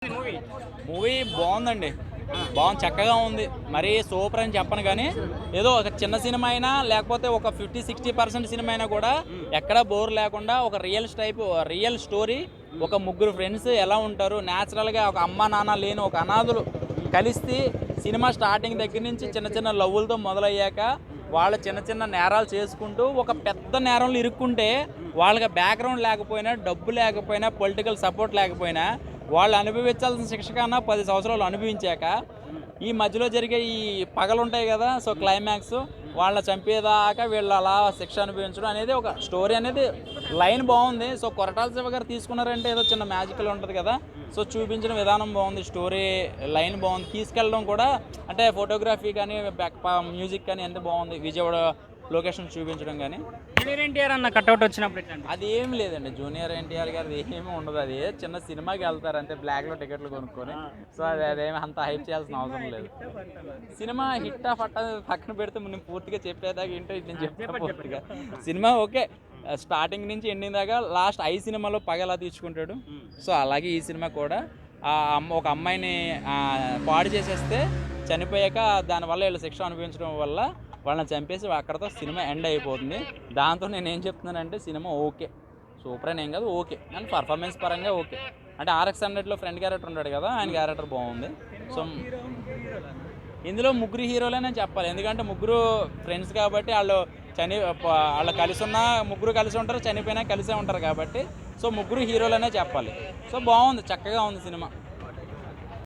Movie బాగుందండి. బాగుంది, చక్కగా ఉంది. మరీ సూపర్ అని చెప్పను కానీ ఏదో ఒక చిన్న సినిమా అయినా లేకపోతే ఒక 50-60% సినిమా అయినా కూడా ఎక్కడ బోర్ లేకుండా ఒక రియల్ స్టోరీ. ఒక ముగ్గురు ఫ్రెండ్స్ ఎలా ఉంటారు, న్యాచురల్గా ఒక అమ్మ నాన్న లేని ఒక అనాథులు కలిసి సినిమా స్టార్టింగ్ దగ్గర నుంచి చిన్న చిన్న లవ్వులతో మొదలయ్యాక వాళ్ళు చిన్న చిన్న నేరాలు చేసుకుంటూ ఒక పెద్ద నేరంలో ఇరుక్కుంటే వాళ్ళకి బ్యాక్గ్రౌండ్ లేకపోయినా, డబ్బు లేకపోయినా, పొలిటికల్ సపోర్ట్ లేకపోయినా వాళ్ళు అనుభవించాల్సిన శిక్ష కన్నా 10 సంవత్సరాలు అనుభవించాక ఈ మధ్యలో జరిగే ఈ పగలు ఉంటాయి కదా, సో క్లైమాక్స్ వాళ్ళని చంపేదాకా వీళ్ళు అలా శిక్ష అనుభవించడం అనేది ఒక స్టోరీ అనేది లైన్ బాగుంది. సో కొరటాల శివ గారు తీసుకున్నారంటే ఏదో చిన్న మ్యాజికల్ ఉంటుంది కదా, సో చూపించిన విధానం బాగుంది, స్టోరీ లైన్ బాగుంది, తీసుకెళ్ళడం కూడా అంటే ఫోటోగ్రఫీ కానీ మ్యూజిక్ కానీ ఎంత బాగుంది, విజయవాడ లొకేషన్ చూపించడం కానీ. జూనియర్ ఎన్టీఆర్ అన్న కట్అవుట్ వచ్చినప్పుడు ఎట్లా అది ఏం లేదండి, జూనియర్ ఎన్టీఆర్ గారిది ఏమీ ఉండదు. అది చిన్న సినిమాకి వెళ్తారు అంతే, బ్లాక్లో టికెట్లు కొనుక్కొని. సో అదేమి అంత హైప్ చేయాల్సిన అవసరం లేదు. సినిమా హిట్ ఆఫ్ అట్ట పక్కన పెడితే నేను పూర్తిగా చెప్పేదాకా ఏంటో నేను చెప్తాను పూర్తిగా. సినిమా ఓకే, స్టార్టింగ్ నుంచి ఎండింగ్ దాకా లాస్ట్ 5 సినిమాలో పగ ఎలా తీర్చుకుంటాడు, సో అలాగే ఈ సినిమా కూడా ఒక అమ్మాయిని పాడు చేసేస్తే చనిపోయాక దానివల్ల వీళ్ళు శిక్ష అనుభవించడం వల్ల వాళ్ళని చంపేసి అక్కడతో సినిమా ఎండ్ అయిపోతుంది. దాంతో నేను ఏం చెప్తున్నానంటే సినిమా ఓకే, సూపర్ అని ఏం కాదు, ఓకే అండ్ పర్ఫార్మెన్స్ పరంగా ఓకే. అంటే RX 100లో ఫ్రెండ్ క్యారెక్టర్ ఉంటాడు కదా, ఆయన క్యారెక్టర్ బాగుంది. సో ఇందులో ముగ్గురు హీరోలనే చెప్పాలి, ఎందుకంటే ముగ్గురు ఫ్రెండ్స్ కాబట్టి వాళ్ళు కలిసి ఉన్నా ముగ్గురు కలిసి ఉంటారు, చనిపోయినా కలిసే ఉంటారు కాబట్టి సో ముగ్గురు హీరోలనే చెప్పాలి. సో బాగుంది, చక్కగా ఉంది సినిమా.